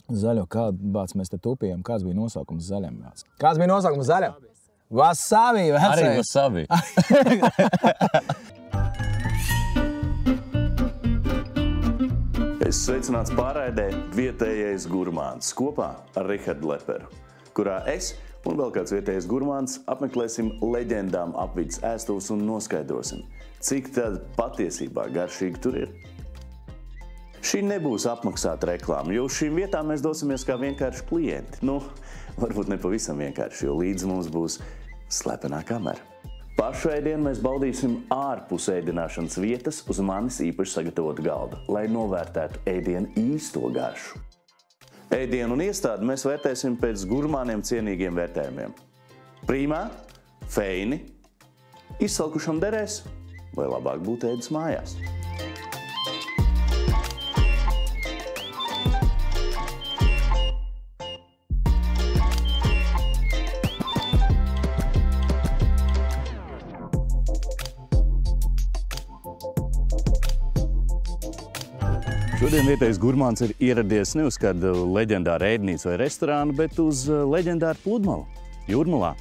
Zaļo, kāds mēs te tupījām, kāds bija nosaukums zaļam? Kāds bija nosaukums zaļam? Wasabi, vecais! Arī wasabi. Es sveicināts pārraidē Vietējais gurmāns kopā ar Rihardu Leperu, kurā es un vēl kāds vietējais gurmāns apmeklēsim leģendām apvidus ēstuves un noskaidrosim, cik tad patiesībā garšīgi tur ir. Šī nebūs apmaksāta reklāma, jo uz šīm vietām mēs dosimies kā vienkārši klienti. Nu, varbūt ne pavisam vienkārši, jo līdz mums būs slepenā kamera. Pašu ēdienu mēs baudīsim ārpus ēdināšanas vietas uz manis īpaši sagatavotu galdu, lai novērtētu ēdienu īsto garšu. Ēdienu un iestādi mēs vērtēsim pēc gurmāniem cienīgiem vērtējumiem. Prīmā, feini, izsalkušam derēs vai labāk būt ēdis mājās. Šodien vietējais gurmāns ir ieradies ne uz kādu leģendāru ēdnīcu vai restorānu, bet uz leģendāru pludmalu, Jūrmalā,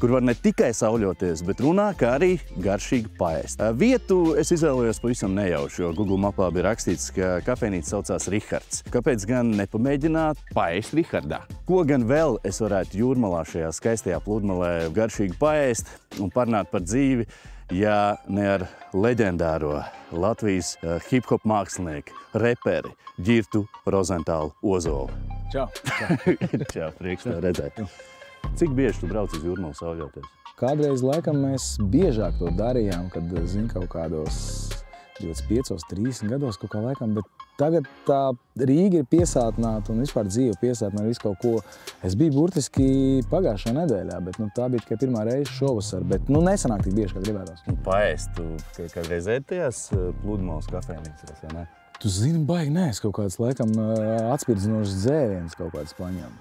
kur var ne tikai sauļoties, bet runā, kā arī garšīgi paēst. Vietu es izvēlējos pavisam nejauši, jo Google mapā bija rakstīts, ka kafejnīca saucās Rihards. Kāpēc gan nepamēģināt paēst Rihardā? Ko gan vēl es varētu Jūrmalā šajā skaistajā pludmalē garšīgi paēst un parunāt par dzīvi, ja ne ar leģendāro Latvijas hip-hop mākslinieku, reperi Ģirtu Rozentālu Ozolu. Čau! Čau, priekš tev redzēt. Cik bieži tu brauc uz Jūrmalu sauļoties? Kādreiz laikam mēs biežāk to darījām, kad, zin, kaut kādos 25, 30 gados kaut kā laikam, bet tagad tā Rīga ir piesātināta un vispār dzīve piesātināta visu kaut ko. Es biju burtiski pagājušajā nedēļā, bet tā bija tikai pirmā reize šovasar, bet nesanāk tik bieži, kā gribētos. Paēst, tu kādreiz ēd tajās pludmales kafejnīcās, vai ne? Tu zini, baigi nē, es kaut kāds laikam atspirdzinošs dzēriens kaut kāds paņem.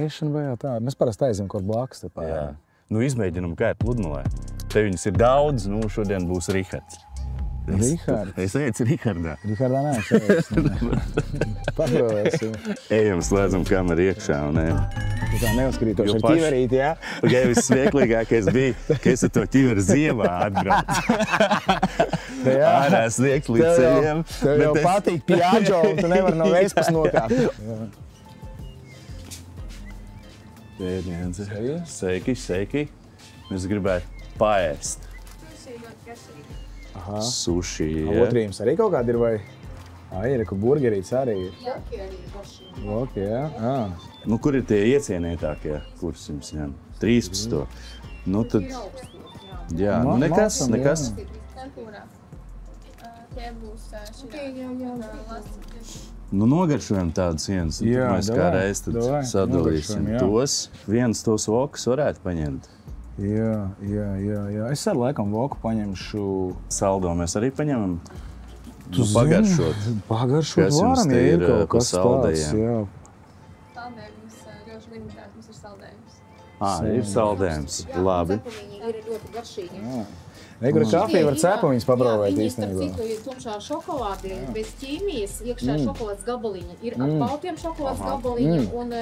Ēšana vai tā, mēs parasti aizjam kaut blakus te pārējām. Nu, izmēģinam, kā ir pludmalē. Te viņas ir daudz, nu, šodien būs Rihards. Rihards? Es ēcu Rihardā. Rihardā nē, es ēcu. Paprovēsim. Ejam, slēdzam kameru iekšā un ejam. Tu tā neuzkrītoši ar ķiverīti, jā? Pagai vissmieklīgākais bija, ka es ar to ķiveru ziemā atbraucu. Ārā sniegs līdz ceļiem. Tev jau patīk pjāģo, un tu nevar no vespas nokāpt. Seiki. Mēs gribētu paēst. Suši, jā. Otrījums arī kaut kādi ir, vai? Ir, ka burgerīts arī ir. Loki arī ir paši. Loki, jā. Nu, kur ir tie iecienītākie, kurus jums ņem? 13. Nu, tad... Jā, nu nekas. Tie būs šī. Nu, nogaršojam tādu sienas, un tad mēs kā reiz tad sadalīsim tos. Viens tos vokus varētu paņemt. Jā. Es ar laikam voku paņemšu... Saldo mēs arī paņemam? Tu pagaršot. Pagaršot varam, ja ir kaut kas tāds, jā. Saldējums ļoti limitēts, mums ir saldējums. Ir saldējums, labi. Cepumviņi ir ļoti garšīgi. Egura kafija var cepumiņas pabrauvēt īstenībā. Viņi, starp citu, ir tumšā šokolāde, bez ķīmijas, iekšā šokolādes gabaliņa. Ir ar baltiem šokolādes gabaliņiem un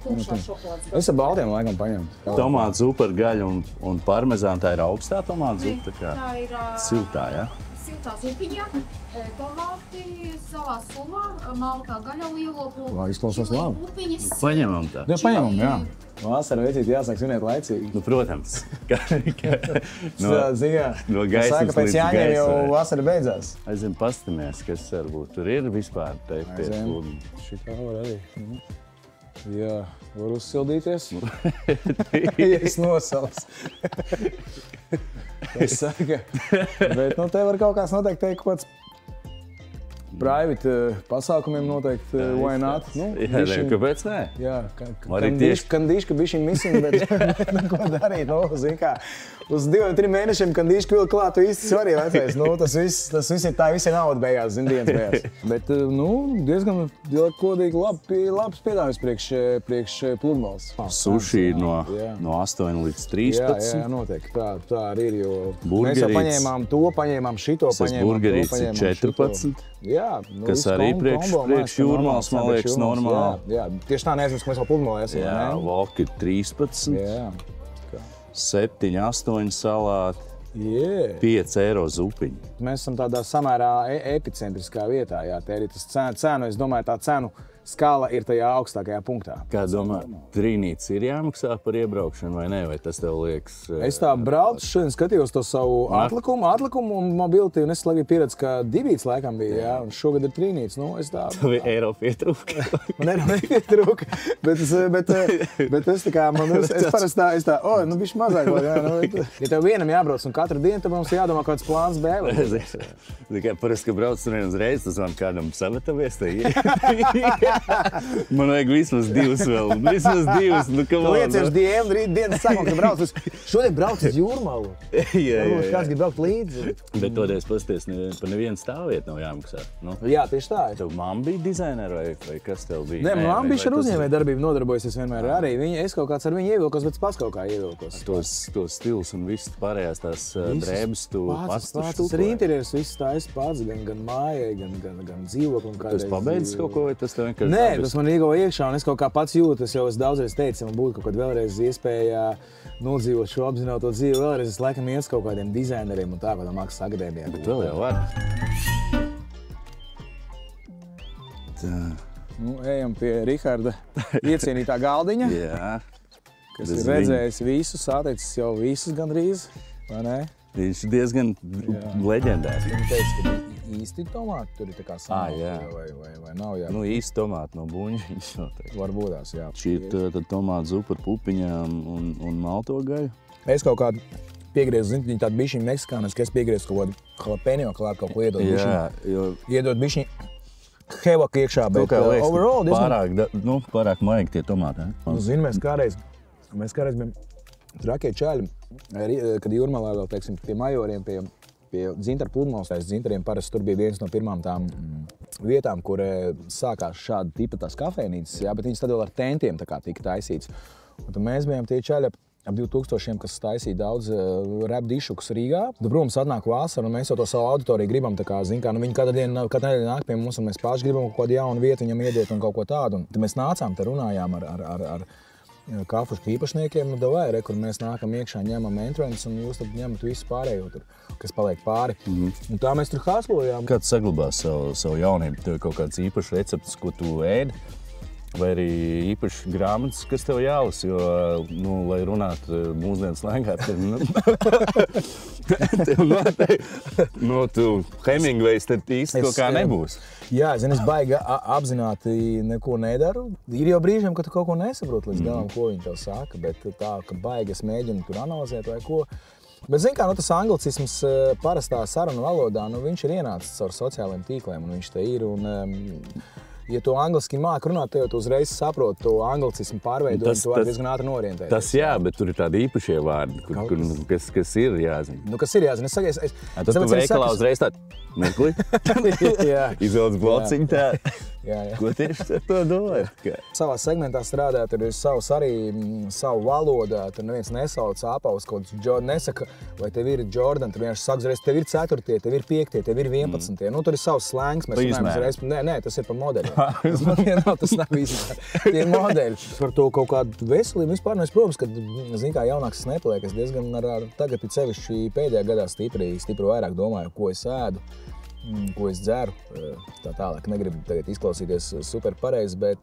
tumšā šokolādes gabaliņa. Es ar baltiem laikam paņemtu. Tomātu zupa ar gaļu un parmezānu, tā ir augstā tomātu zupa? Tā ir siltā, jā? Siltā zupiņa, tomāti savā sulā, maltā gaļa lielopu, Izklausās labi. pupiņas. Paņemam tā. Jā, paņemam, jā. Vasara veicīt jāsāk svinēt laicīgi. Nu, protams. No gaismas saka, pēc līdz Jāņiem jau gaisai. vasara beidzās. Aizim pastamies, kas varbūt tur ir vispār te pie pludma. Šitā var arī. Jā, var uzsildīties. Ja es nosals. Tas saka. Bet te var kaut kāds noteikti teikt kaut kāds private pasākumiem noteikti, why not? Jā, kāpēc nē? Jā, Kandīška bišķiņ missing, bet ko darīt, zin kā. Uz 2-3 mēnešiem kandīška vilk klāt, tu īsti svarīgi vecais. Tas viss ir tā, visi nauda beigās, dienas beigās. Bet, diezgan kodīgi labs piedāvājums priekš pludmales. Suši no 8 līdz 13. Jā, noteikti. Tā arī ir, jo Burgerīts. mēs jau paņēmām to, paņēmām šito, paņēmām to, Burgerīts ir 14. Jā, kas arī priekš Jūrmāls, man liekas, normāli. Jā, tieši tā neesmu, ka mēs vēl pludmalē esam. Jā, voki 13, 7, 8 salāti, 5 eiro zupiņi. Mēs esam tādā samērā epicentriskā vietā. Jā, te ir tas cenu, es domāju, tā cenu skala ir tajā augstākajā punktā. Kā domā, Trīnītis ir jāmaksā par iebraukšanu vai ne? Vai tas tev liekas? Es tā braucu, šodien skatījos to savu atlikumu un mobility, un es laikam pieredzu, ka Divīts laikam bija, jā, un šogad ir Trīnītis. Nu, es tā... Tev ir eiro pietrūka. Man eiro nepietrūka, bet es tā kā, es parasti tā, nu bišķi mazāk, jā, nu, ja tev vienam jābrauc un katru dienu, tad mums jādomā kāds plāns B. Tikai parasti, ka brauc tur uzreiz, tas man kādam savetavies, man vajag vismaz 2 vēl. Vismaz 2. Nu, tu liecieš DM, rīt dienas sākumā, ka brauc uz... Šodien brauc uz Jūrmalu. Jā. Kāds grib braukt līdzi. Bet toties pasties, par nevienu stāvvietu nav jāmaksā. Nu? Jā, tieši tā. Tev mamma bija dizaineri vai kas tev bija? Nē, mamma bija ar uzņēmēju darbību nodarbojusies vienmēr arī. Es kaut kāds ar viņu ievilkos, bet pats kaut kā ievilkos. Tos stils un viss pārējās tās drēbes tu pats Tas ir interjers, viss tā es pats, gan mājai, gan dzīvoklim. Tu esi pabeidzis kaut ko vai tas tev vienkārši? Nē, tas man iegāja iekšā, un es kaut kā pats jūtu, es jau daudzreiz teicu, ja man būtu kaut kāda vēlreiz iespēja nodzīvot šo apzināto dzīvi vēlreiz, es laikam ies kaut kādiem dizaineriem un tā, kādām mākslas akadēmijām. Bet vēl jau var. Tā. Nu, ejam pie Riharda iecienītā galdiņa, kas ir redzējis visus, sāteicis jau visus gandrīz, vai ne? Viņš ir diezgan leģendārs. Viņa teica, ka īsti tomāti tur ir tā kā sanāca, vai nav, jā? Nu, īsti tomāti no buņģiņas noteikti. Varbūtās, jā. Šī ir tomātu zupa ar pupiņām un malto gaļu. Es kaut kādu piegriezu, zinu, viņi tādu bišķiņu meksikānis, ka es piegriezu kaut kādu jalapeņo klāt, kaut ko iedot bišķiņu. Iedot bišķiņu hevaka iekšā, bet overall diezgan... Pārāk maigi tie tomāti, ne? Zinu, mēs kādreiz bijām trakie čaļi, kad Jūrmalā vēl, teiksim, pie majoriem, pie Dzintaru pludmales, Dzintariem parasti tur bija viens no pirmām tām vietām, kur sākās šāda tipa tās kafejnīcas, jā, bet viņas tad vēl ar tentiem tā kā tika taisīts. Un tad mēs bijām tie čaļi ap 2000, kas taisīja daudz rap dišukus Rīgā. Tad, protams, atnāk vasara, un mēs jau to savu auditoriju gribam, tā kā, zin kā, nu viņi katru nedēļu nāk pie mums, un mēs paši gribam kaut kādu jaunu vietu viņam iediet un kaut ko tādu. Un tad mēs nācām, te runājām ar kafušu īpašniekiem, nu davai, kur mēs nākam iekšā, ņemam entrance un jūs tad ņemat visu pārējo tur, kas paliek pāri. Un tā mēs tur haslojām. Kā tu saglabās savu jaunību? Tev ir kaut kāds īpašs recepts, ko tu ēdi? Vai arī īpašs grāmatas, kas tev jālasa, jo, nu, lai runātu mūsdienu slēngā, tev noteikti, tu Hemingvejs tad īsti kaut kā nebūs. Jā, zini, es baigi apzināti neko nedaru. Ir jau brīžiem, ka tu kaut ko nesaproti līdz galam, ko viņi tev saka, bet tā, ka baigi es mēģinu tur analizēt vai ko. Bet, zini kā, nu, tas anglicisms parastā sarunu valodā, nu, viņš ir ienācis caur sociālajiem tīkliem, un viņš te ir. Ja tu angliski māki runāt, tev tu uzreiz saproti to anglicismu pārveidojumu, tu vari diezgan ātri norientēties. Tas jā, bet tur ir tādi īpašie vārdi, kas ir jāzina. Nu, kas ir jāzina? Tad tu veikalā uzreiz tādu mirkli, izvelc blociņu tādu. Ko tieši ar to domājat? Savā segmentā strādāt, tur ir savu valodā, tur neviens nesauc āpaus, kaut kāds nesaka, vai tev ir Jordan, tur vienkārši saka uzreiz, tev ir 4, tev ir 5, tev ir 11. Nu, tur ir savs slēngs, mēs runājam uzreiz. Nē, tas ir par modeļiem. Tas nav visi. Tie ir modeļi. Par to kaut kādu veselību vispār, nu, es, protams, ka, zin kā, jaunāks es nepaliek. Es diezgan tagad ir sevišķi pēdējā gadā stipri vairāk domāju, ko es ēdu, ko es dzeru. Tā tālāk negribu tagad izklausīties super pareizi, bet...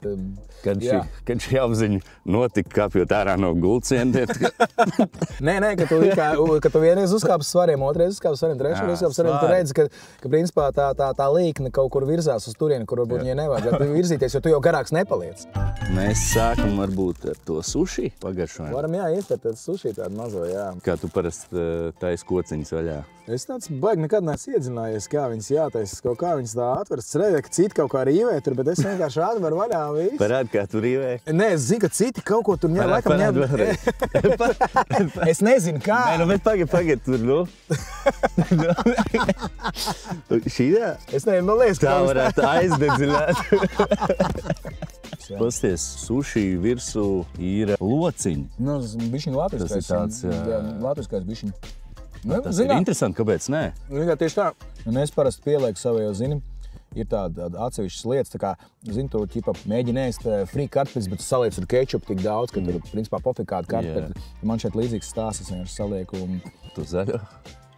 Kad šī apziņa notika kāpjot ārā no gulciendiem? Nē, ka tu vienreiz uzkāpsi svariem, otrais uzkāpsi svariem, trešais uzkāpsi svariem, tu redzi, ka principā tā līkne kaut kur virzās uz turieni, kur varbūt viņai nevajadzētu virzīties, jo tu jau garāks nepaliec. Mēs sākam varbūt ar to suši pagaršojumu. Varam, jā, iespēt suši tādu mazo, jā. Kā tu parasti taisi kociņas vaļā? Es tāds baigi nekad neesmu iedzinājies, kā viņas jātaisa, kaut kā viņas tā atveras. Es redzēju, ka citi kaut kā rīvē tur, bet es vienkārši atveru vaļā visu. Parādi, kā tu rīvē? Nē, es zinu, ka citi kaut ko tur ņem, laikam ņem. Es nezinu, kā. Nē, nu, bet pagad tur, nu. Šīdā? Es nezinu, man liekas, tā varētu aizdedzināt. Pasties, suši virsū ir lociņi. Nu, tas ir bišķiņ latviskais. Tas ir tāds, jā. Latviskais bišķiņ. Tas ir interesanti, kāpēc nē? Tieši tā. Un es parasti pielieku savu, jau zini, ir tāda atsevišķas lietas, tā kā, zini, tu ķipa mēģini ēst free kartupeļus, bet tu saliec ar kečupu tik daudz, ka tur, principā, pofīgi kādu kartupeļu. Man šeit līdzīgs stāsts, es vienkārši salieku. Tu zaļo?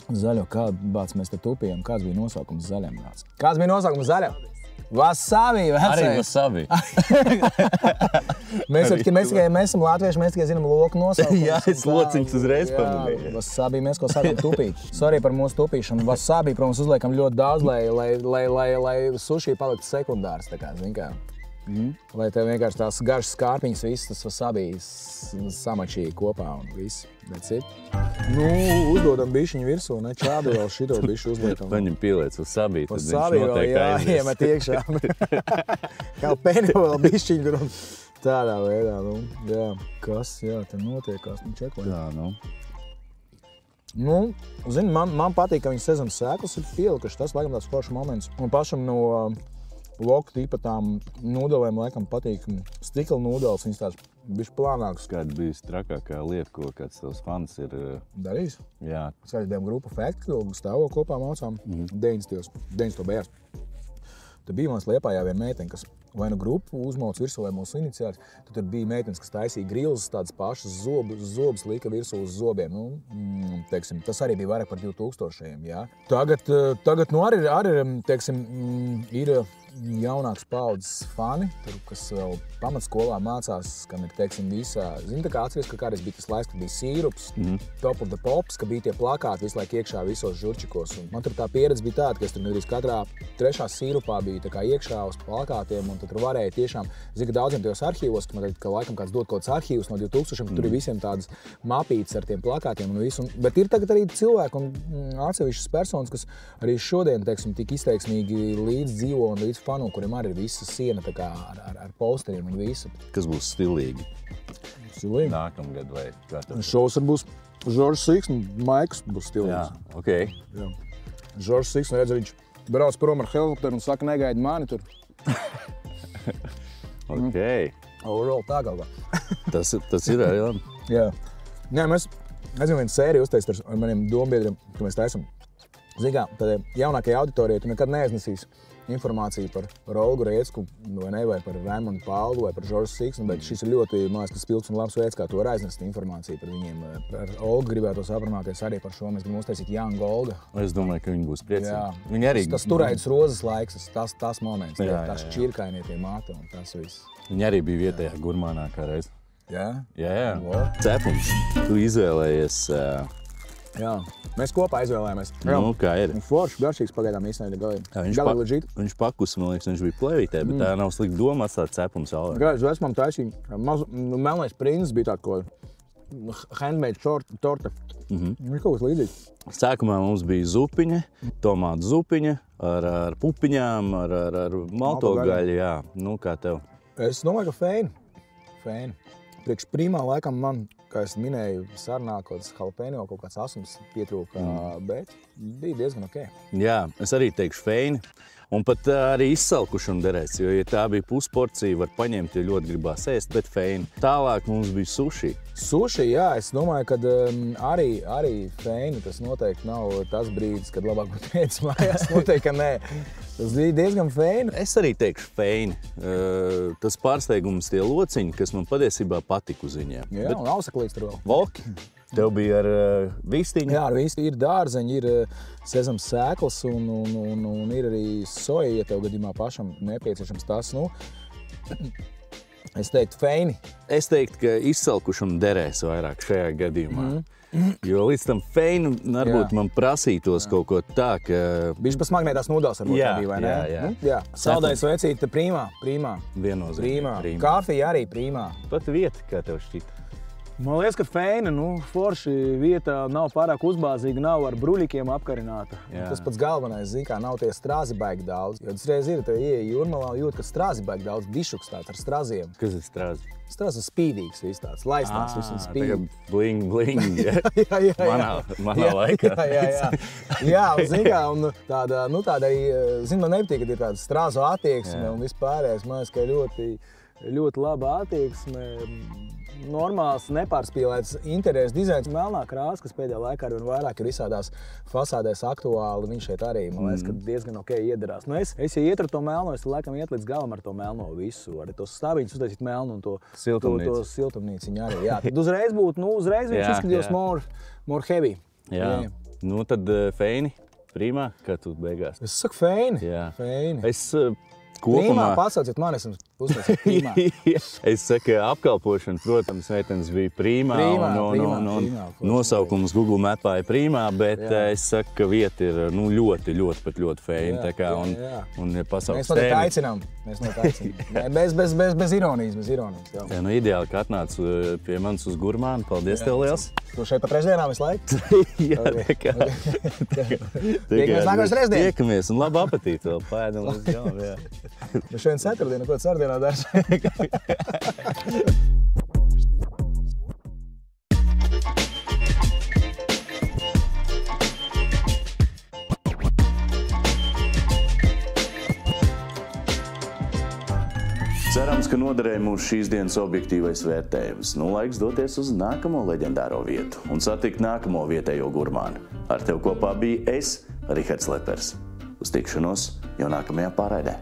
Zaļo, kādu bāc mēs te tupījām, kāds bija nosaukums zaļam bāc? Kāds bija nosaukums zaļam? Wasabi, vecais! Arī wasabi. Mēs esam latvieši, mēs tikai zinām loku nosaukumus. Jā, es lociņus uzreiz pamanīju. Wasabi, mēs ko sākam tupīt. Sorry par mūsu tupīšanu. Wasabi, protams, uzliekam ļoti daudz, lai sushi paliktu sekundārs, tā kā, zin kā. Lai tev vienkārši tās garšas skārpiņas, visas tas wasabi samačīja kopā un viss. That's it. Nu, uzdodam bišķiņu virsū, ne čādu vēl šito bišķi uzliekam. Paņem pieliec wasabi, tad Wasabi viņš noteikti aizies. iemet iekšā. Kā pēni vēl bišķiņu tur un tādā veidā, nu, jā. Kas, jā, te notiekās, nu, čeklē. Jā, nu. Nu, zini, man patīk, ka viņas sezonas sēklas ir pielikuši, tas laikam tāds foršs moments. Un pašam no loku tipa tām nūdelēm laikam patīk stikla nūdeles, viņas tās bišķi plānākas. Kāda bijis trakākā lieta, ko kāds tavs fans ir darījis? Jā. Skaidām grupu Fact, ko stāvo kopā maucām 90. beigās. Tad bija mums Liepājā viena meitene, kas vai nu grupu uzmauc virsū vai mūsu iniciāts. Tad tur bija meitenes, kas taisīja grilzes, tādas pašas zobus lika virsū uz zobiem. Nu, teiksim, tas arī bija vairāk par 2000-iem, jā. Tagad nu arī teiksim, ir jaunāks paudzes fani, tur, kas vēl pamatskolā mācās, kam ir, teiksim, visā. Zini, tā kā atceries, ka kādreiz bija tas laiks, kad bija sīrups, Top of the Pops, ka bija tie plakāti visu laiku iekšā visos žurčikos. Un man tur tā pieredze bija tāda, ka es tur gandrīz katrā trešā sīrupā biju tā kā iekšā uz plakātiem, un tad tur varēja tiešām, zini, ka daudziem tajos arhīvos, ka man tagad, ka laikam kāds dod kaut kāds arhīvus no 2000, tur ir visiem tādas mapītes ar tiem plakātiem un visu. Bet ir tagad arī cilvēki un atsevišķas personas, kas arī šodien, teiksim, tik izteiksmīgi līdz dzīvo un līdz fanu, kuriem arī ir visa siena tā kā ar posteriem un visu. Kas būs stilīgi? Stilīgi. Nākamgad vai kā tas? Šovs var būs Žoržs Siks un Maiks būs stilīgs. Jā, okei. Jā. Žoržs Siks, redz, viņš brauc prom ar helikopteru un saka, negaidi mani tur. Okei. Overall tā kaut kā. Tas ir arī labi. Jā. Nē, mēs vienu sēriju uztaisīt ar maniem dombiedriem, ka mēs taisam. Zini kā, tad jaunākajai auditorijai tu nekad neaiznesīsi informāciju par Olgu Riecku, vai par Raimondu Paulu, vai par Žoržu Siksu, bet šis ir ļoti, man liekas, spilgts un labs veids, kā tu var aiznest informāciju par viņiem. Par Olgu gribētos aprunāties arī par šo, mēs gribam uztaisīt Young Olga. Es domāju, ka viņi būs priecīgi. Jā. Viņi arī... Tas turētas rozes laiks, tas moments, Jā, tās šķirkainie tie māte un tas viss. Viņi arī bija vietējā gurmānā kā reiz. Jā? Jā. What? Cepums. Tu izvēlējies... Jā. Mēs kopā izvēlējāmies. Nu, kā ir? Un forši, garšīgs pagaidām īstenībā Viņš pakus, man liekas, viņš bija plēvītē, bet tā nav slikta doma atstāt cepumu salvē. Gaiz, vecmam taisīja. Melnais princis bija tāda, ko handmade torte. Viņš kaut kas līdzīgs. Sākumā mums bija zupiņa, tomātu zupiņa ar pupiņām, ar malto gaļu. Jā, nu kā tev? Es domāju, ka feini. Priekš primā laikam man, kā es minēju, sarunā kaut kāds jalapeno, kaut kāds asums pietrūka, bet bija diezgan ok. Jā, es arī teikšu feini. Un pat arī izsalkušana derēs, jo, ja tā bija pusporcija, var paņemt, ja ļoti gribās ēst, bet feini. Tālāk mums bija sushi. Sushi, jā, es domāju, ka arī feini tas noteikti nav tas brīdis, kad labāk būtu ēst mājās. Noteikti, ka nē. Tas bija diezgan feini. Es arī teikšu feini. Tas pārsteigums tie lociņi, kas man patiesībā patika uz viņiem. Jā, un ausaklīgs tur vēl. Voki. Tev bija ar vistiņu? Jā, ar vistiņu. Ir dārzeņi, ir sezams sēklas un ir arī soja, ja tev gadījumā pašam nepieciešams tas. Nu, es teiktu feini. Es teiktu, ka izsalkušana derēs vairāk šajā gadījumā. Jo līdz tam feinu varbūt man prasītos kaut ko tā, ka... Bišķi pa smagnētās nūdās varbūt tā bija, vai ne? Jā. Saldais vecīte primā. Viennozīmīgi. Primā. Kafija arī primā. Pat vieta, kā tev šķita? Man liekas, ka feina, forši vieta nav pārāk uzbāzīga, nav ar bruļikiem apkarināta. Tas pats galvenais, zin kā, nav tie strāzi baigi daudz. Jo tas reiz ir, tev ieeja jūrmalā un jūt, ka strāzi baigi daudz, dišuks tāds ar straziem. Kas ir strāzi? Strāzi ir spīdīgs viss tāds, laisnāks viss un spīdīgs. Bling, jā. Manā laikā. Jā, un zin kā, un tāda arī, zin, man nepatīk, ka ir tāda strāzu attieksme un vispārējais. Man liekas, ka ļoti laba attieksme. normāls, nepārspīlēts interieras dizains. Melnā krāsa, kas pēdējā laikā ar vien vairāk ir visādās fasādēs aktuāli, viņš šeit arī, man liekas, ka diezgan ok iedarās. Nu, es ja iet ar to melno, es laikam iet līdz galam ar to melno visu. Arī tos stāviņus uztaisīt melnu un to siltumnīciņu arī. Jā, tad uzreiz būtu, uzreiz viņš izskatījos more heavy. Jā. Nu, tad feini, primā, kā tu beigās? Es saku feini. Jā. Feini. Es kopumā... Primā pasauciet man, esmu uztaisīt primā. Es saku, apkalpošana, protams, meitenes bija primā un nosaukums Google Mapā ir primā, bet es saku, ka vieta ir ļoti feina. Un pasaules tēma. Mēs aicinām. Bez ironijas. Jā, nu ideāli, ka atnāc pie manis uz Gurmānu. Paldies tev liels. Tu šeit pa trešdienām visu laiku? Jā, Tiekamies nākamais trešdien. Tiekamies un labu apetīti vēl pēdam līdz galam, jā. Bet šodien ceturtdiena, ko ceturtdienā dars? Cerams, ka noderēja mūsu šīs dienas objektīvais vērtējums. Nu, laiks doties uz nākamo leģendāro vietu un satikt nākamo vietējo gurmānu. Ar tev kopā bija es, Rihards Lepers. Uz tikšanos jau nākamajā pārraidē.